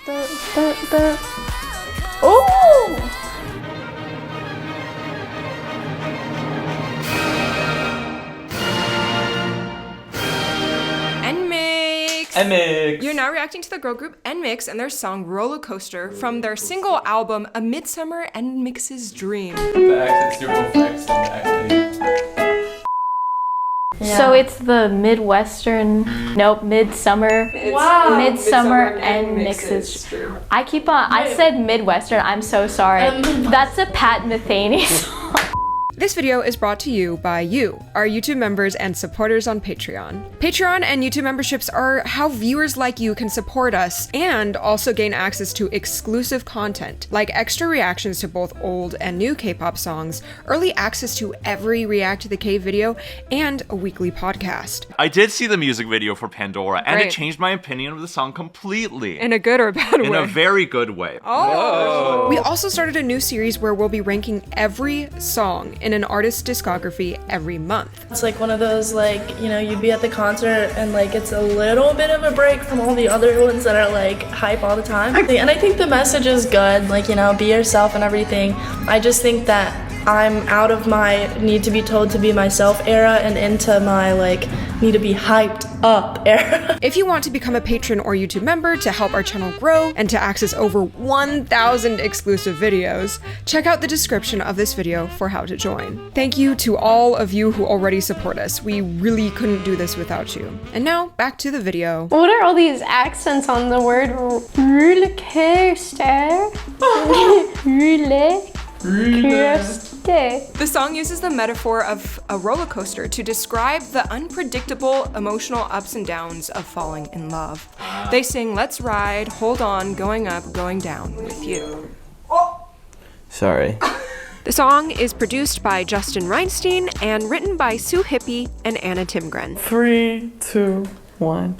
Oh! NMIXX! You're now reacting to the girl group NMIXX and their song Roller Coaster from their single album A Midsummer NMIXX's Dream. The accent's super flex and actually. Yeah. So it's the midsummer. Wow. Midsummer NMIXX's Dream. I said Midwestern, I'm so sorry. That's a Pat Metheny song. This video is brought to you by you, our YouTube members and supporters on Patreon. Patreon and YouTube memberships are how viewers like you can support us and also gain access to exclusive content, like extra reactions to both old and new K-pop songs, early access to every ReacttotheK video, and a weekly podcast. I did see the music video for Pandora, and Great. it changed my opinion of the song completely. In a good or bad way? In a very good way. Oh! We also started a new series where we'll be ranking every song in an artist's discography every month. It's like one of those, like, you know, you'd be at the concert and like it's a little bit of a break from all the other ones that are like hype all the time. And I think the message is good, like, you know, be yourself and everything. I just think that I'm out of my need to be told to be myself era and into my like need to be hyped up era. If you want to become a patron or YouTube member to help our channel grow and to access over 1,000 exclusive videos, check out the description of this video for how to join. Thank you to all of you who already support us. We really couldn't do this without you. And now, back to the video. What are all these accents on the word roller coaster? Roller coaster. The song uses the metaphor of a roller coaster to describe the unpredictable emotional ups and downs of falling in love. They sing, "Let's ride, hold on, going up, going down with you." Sorry. The song is produced by Justin Reinstein and written by Sue Hippie and Anna Timgren. 3, 2, 1.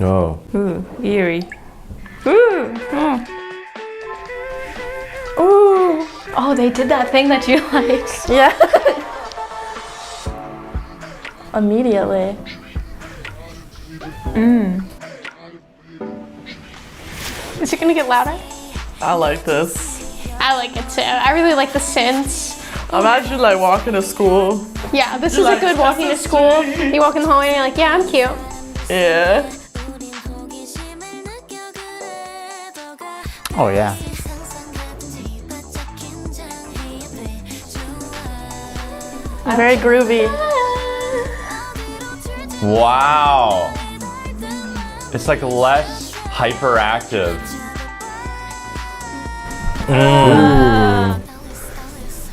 Oh. Ooh, eerie. Ooh. Ooh. Oh, they did that thing that you liked. Yeah. Immediately. Is it gonna get louder? I like this. I like it too. I really like the synths. I'm actually like walking to school. Yeah, this is You're a like, good walking to school. You walk in the hallway and you're like, yeah, I'm cute. Yeah. Oh yeah. Very groovy. Wow. It's like less hyperactive.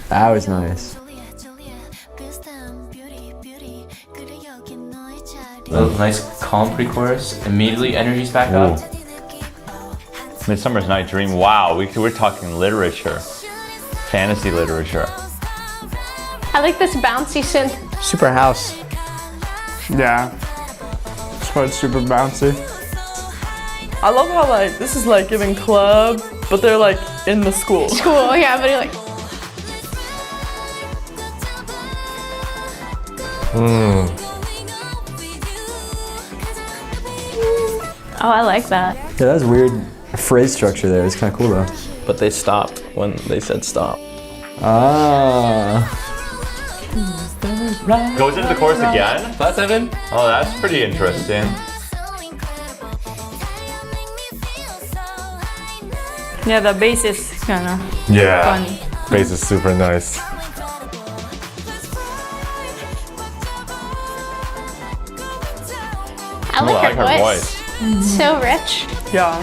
That was nice. A nice calm pre-chorus. Immediately energy's back up. Midsummer's Night Dream. Wow, we're talking literature. Fantasy literature. I like this bouncy synth. Super house. Yeah. It's quite super bouncy. I love how like this is like giving club, but they're like in the school. Cool, yeah, but you're like, oh, I like that. Yeah, that was weird phrase structure there. It's kind of cool though. But they stopped when they said stop. Ah. Goes into the chorus again? Flat 7. Oh, that's pretty interesting. Yeah, the bass is kind of funny. Bass is super nice. I like her voice. So rich. Yeah.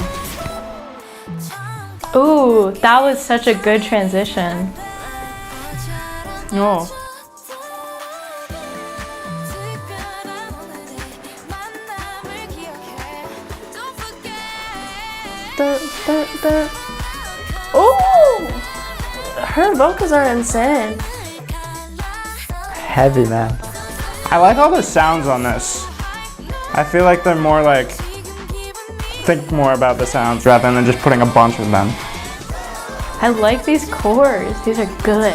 Ooh, that was such a good transition. Oh. Ooh! Her vocals are insane. Heavy, man. I like all the sounds on this. I feel like they're more like, think more about the sounds rather than just putting a bunch of them. I like these chords. These are good.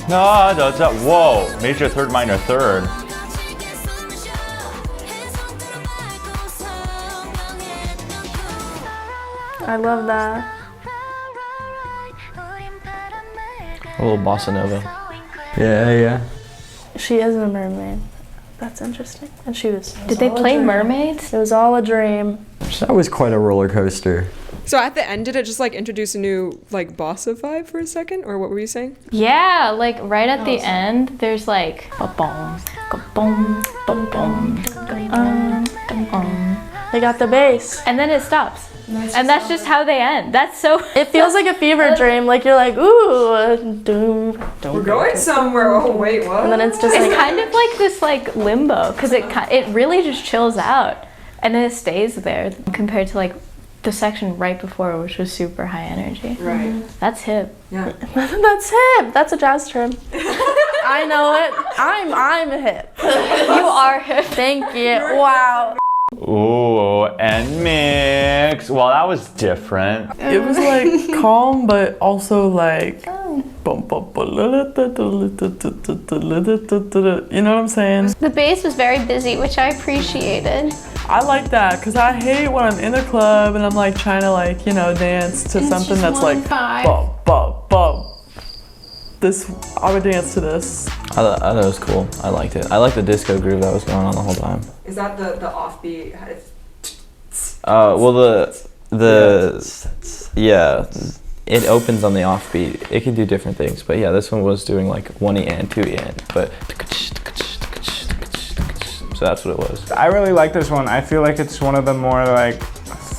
No, that's up. Whoa, major third, minor third. I love that. A little bossa nova. Yeah. She is a mermaid. That's interesting. And she was. Did they play mermaids? It was all a dream. That was quite a roller coaster. So at the end, did it just like introduce a new like bossa vibe for a second, or what were you saying? Yeah, like right at the end, there's like ba-boom, ba-boom, ba-boom, ba-boom. They got the bass. And then it stops. And that's just how they end. That's so. It feels like a fever dream. Like you're like, ooh, doom. We're going somewhere. Oh wait, what? And then it's just It's like kind of like this like limbo because it really just chills out and then it stays there compared to like the section right before, which was super high energy. Right. That's hip. Yeah. that's hip. That's a jazz term. I know it. I'm hip. You are hip. Thank you. Wow. Ooh, NMIXX. Well, that was different. It was like calm, but also like. You know what I'm saying? The bass was very busy, which I appreciated. I like that because I hate when I'm in a club and I'm like trying to like, you know, dance to something that's like bop, bop, bop. This, I would dance to this. I thought it was cool. I liked it. I liked the disco groove that was going on the whole time. Is that the offbeat? Well, yeah, it opens on the offbeat. It can do different things, but yeah, this one was doing like 1E and 2E and, but so that's what it was. I really like this one. I feel like it's one of the more like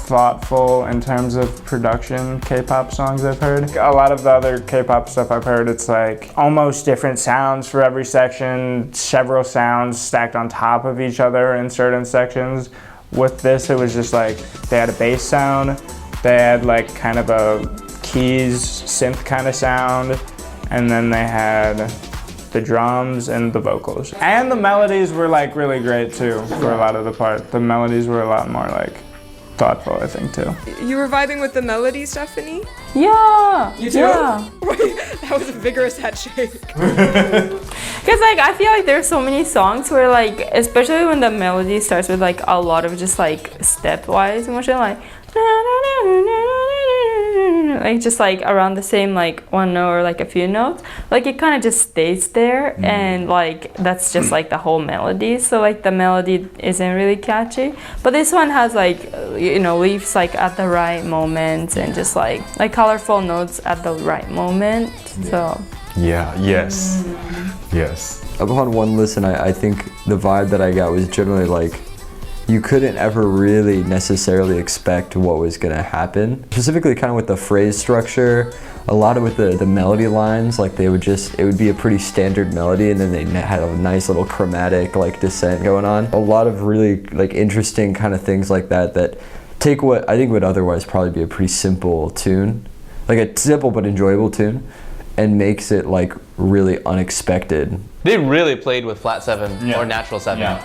thoughtful in terms of production K-pop songs I've heard. A lot of the other K-pop stuff I've heard, it's like almost different sounds for every section, several sounds stacked on top of each other in certain sections. With this, it was just like they had a bass sound, they had like kind of a keys synth kind of sound, and then they had the drums and the vocals. And the melodies were like really great too for a lot of the part. The melodies were a lot more like thoughtful, I think, too. You were vibing with the melody, Stephanie? Yeah. You too? Yeah. That was a vigorous head shake. Because like I feel like there's so many songs where like, especially when the melody starts with like a lot of just like stepwise motion, like just like around the same like one note or like a few notes, like it kind of just stays there, and like that's just like the whole melody. So like the melody isn't really catchy, but this one has like, you know, leaves like at the right moment and just like colorful notes at the right moment. So Yeah, yes. Upon one listen, I think the vibe that I got was generally like, you couldn't ever really necessarily expect what was gonna happen. Specifically kind of with the phrase structure, a lot of with the melody lines, like it would be a pretty standard melody, and then they had a nice little chromatic like descent going on. A lot of really like interesting kind of things like that take what I think would otherwise probably be a pretty simple tune, like a simple but enjoyable tune, and makes it like really unexpected. They really played with flat 7 or natural 7,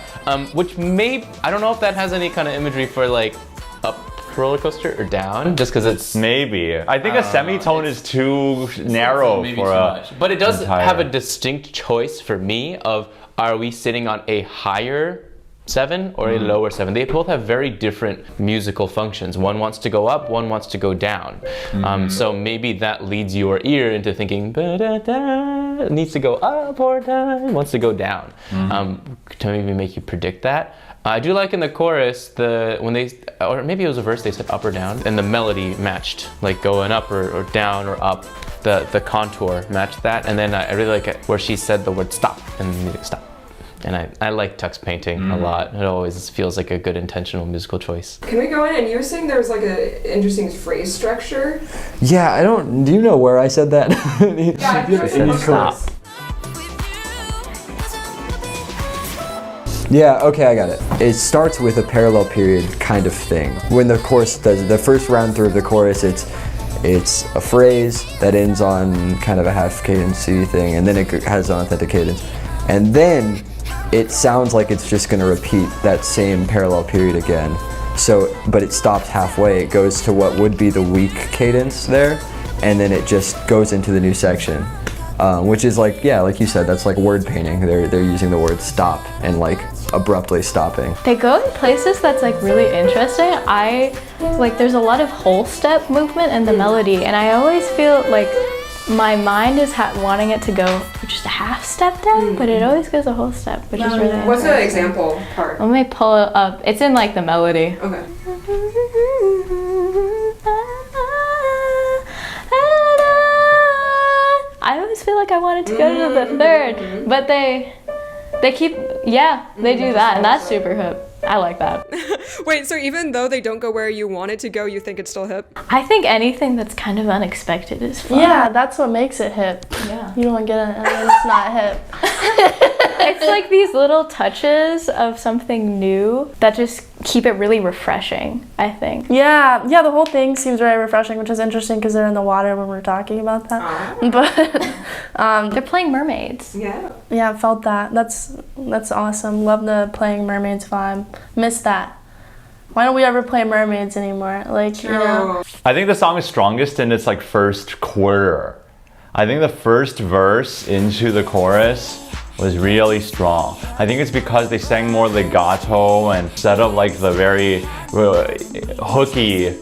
which I don't know if that has any kind of imagery for like up roller coaster or down, just because it's maybe. I think a semitone is too narrow maybe for too a. much. But it does entire. have a distinct choice for me of, are we sitting on a higher 7 or a lower 7? They both have very different musical functions. One wants to go up, one wants to go down. So maybe that leads your ear into thinking, it needs to go up or down, wants to go down. To maybe make you predict that. I do like in the chorus, or maybe it was a verse, they said up or down, and the melody matched, like going up or down or up. The contour matched that, and then I really like it where she said the word stop, and the music stopped. And I like Tuck's painting a lot. It always feels like a good intentional musical choice. Can we go in? And you were saying there was like an interesting phrase structure. Yeah, do you know where I said that? Yeah, I said stop. Yeah, okay, I got it. It starts with a parallel period kind of thing. When the chorus does the first round through of the chorus, it's a phrase that ends on kind of a half cadency thing, and then it has an authentic cadence. And then it sounds like it's just gonna repeat that same parallel period again. But it stops halfway. It goes to what would be the weak cadence there, and then it just goes into the new section. which is like, yeah, like you said, that's like word painting. They're using the word stop and like abruptly stopping. They go in places that's like really interesting. There's a lot of whole step movement in the melody, and I always feel like my mind is wanting it to go just a half step down, but it always goes a whole step, which is really What's the interesting. example part? Let me pull it up. It's in like the melody. Okay. I always feel like I wanted to go to the third, but they keep, they do that, and that's super hip. I like that. Wait, so even though they don't go where you want it to go, you think it's still hip? I think anything that's kind of unexpected is fun. Yeah, that's what makes it hip. Yeah. You don't get it and then it's not hip. It's like these little touches of something new that just keep it really refreshing, I think. Yeah, the whole thing seems very refreshing, which is interesting because they're in the water when we're talking about that. But they're playing mermaids. Yeah. yeah, I felt that. That's awesome. Love the playing mermaids vibe. Miss that. Why don't we ever play mermaids anymore? Like, you know. I think the song is strongest in its like first quarter. I think the first verse into the chorus was really strong. I think it's because they sang more legato and set up like the very hooky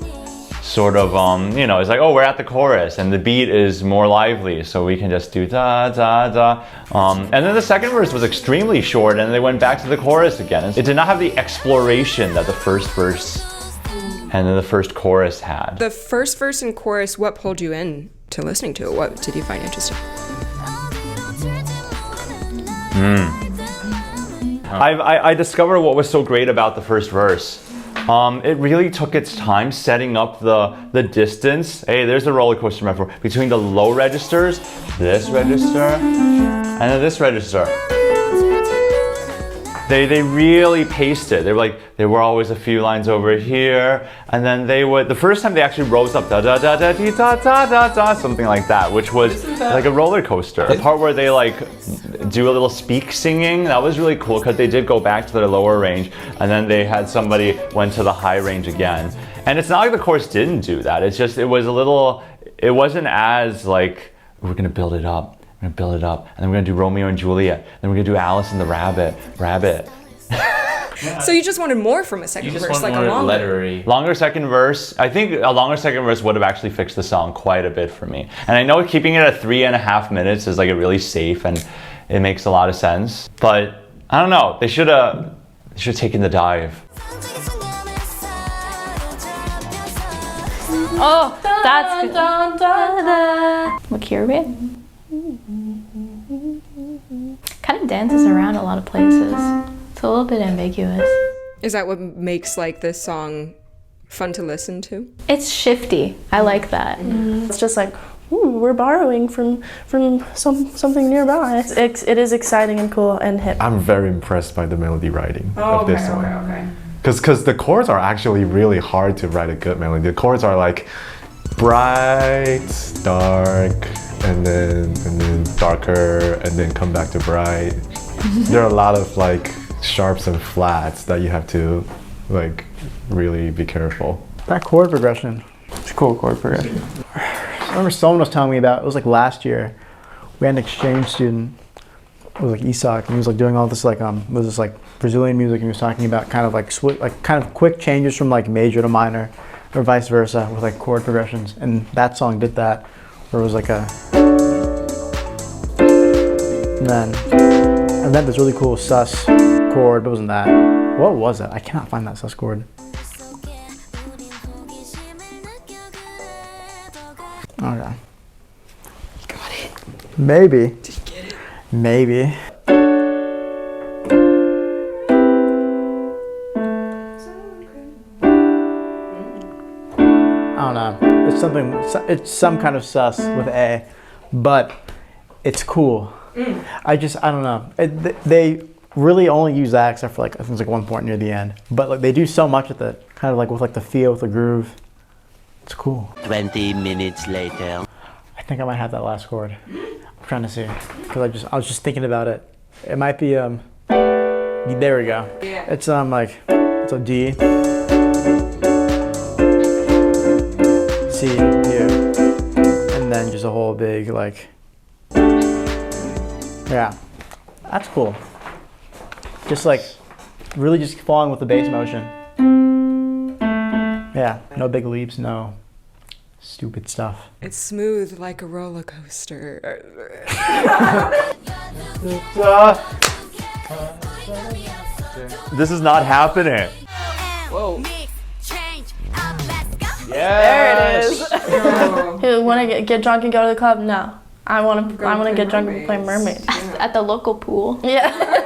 sort of, it's like, oh, we're at the chorus and the beat is more lively, so we can just do da, da, da. And then the second verse was extremely short and they went back to the chorus again. It did not have the exploration that the first verse and then the first chorus had. The first verse and chorus, what pulled you in to listening to it? What did you find interesting? I discovered what was so great about the first verse. It really took its time setting up the distance. Hey, there's a roller coaster metaphor between the low registers, this register, and then this register. They really paced it. There were always a few lines over here, and then the first time they actually rose up da da da da dee, da da da da, something like that, which was like a roller coaster. The part where they like do a little speak singing, that was really cool because they did go back to their lower range, and then they had somebody went to the high range again. And it's not like the chorus didn't do that. It's just it wasn't as like, we're gonna build it up. We're gonna build it up, and then we're gonna do Romeo and Juliet, then we're gonna do Alice and the Rabbit. So you just wanted more from a second verse, like a longer second verse. I think a longer second verse would have actually fixed the song quite a bit for me. And I know keeping it at 3.5 minutes is like a really safe and it makes a lot of sense. But I don't know, they should have taken the dive. Oh, that's good. Look here, babe. Kind of dances around a lot of places. It's a little bit ambiguous. Is that what makes like this song fun to listen to? It's shifty. I like that. It's just like, ooh, we're borrowing from something nearby. It is exciting and cool and hip. I'm very impressed by the melody writing of this song. Okay. Because the chords are actually really hard to write a good melody. The chords are like bright, dark, and then darker, and then come back to bright. There are a lot of like sharps and flats that you have to like really be careful. That chord progression, it's a cool chord progression. I remember someone was telling me about, it was like last year, we had an exchange student, it was like Isak, and he was like doing all this like was this like Brazilian music, and he was talking about kind of like kind of quick changes from like major to minor, or vice versa, with like chord progressions, and that song did that, where it was like a, and then this really cool sus chord, but it wasn't that. What was it? I cannot find that sus chord. Okay. Got it. Maybe. Did you get it? Maybe. I don't know. It's some kind of sus with A, but it's cool. I don't know. They really only use that except for like, I think it's like one point near the end. But like they do so much with it, kind of like with like the feel, with the groove. It's cool. 20 minutes later. I think I might have that last chord. I'm trying to see, because I was just thinking about it. It might be there we go. Yeah. It's like, it's a D, C, U, and then just a whole big like. Yeah, that's cool. Just like really just following with the bass motion. Yeah, no big leaps, no stupid stuff. It's smooth like a roller coaster. This is not happening. Whoa. There it is. Who want to get drunk and go to the club? No. I want to get drunk and play mermaids. At the local pool. Yeah.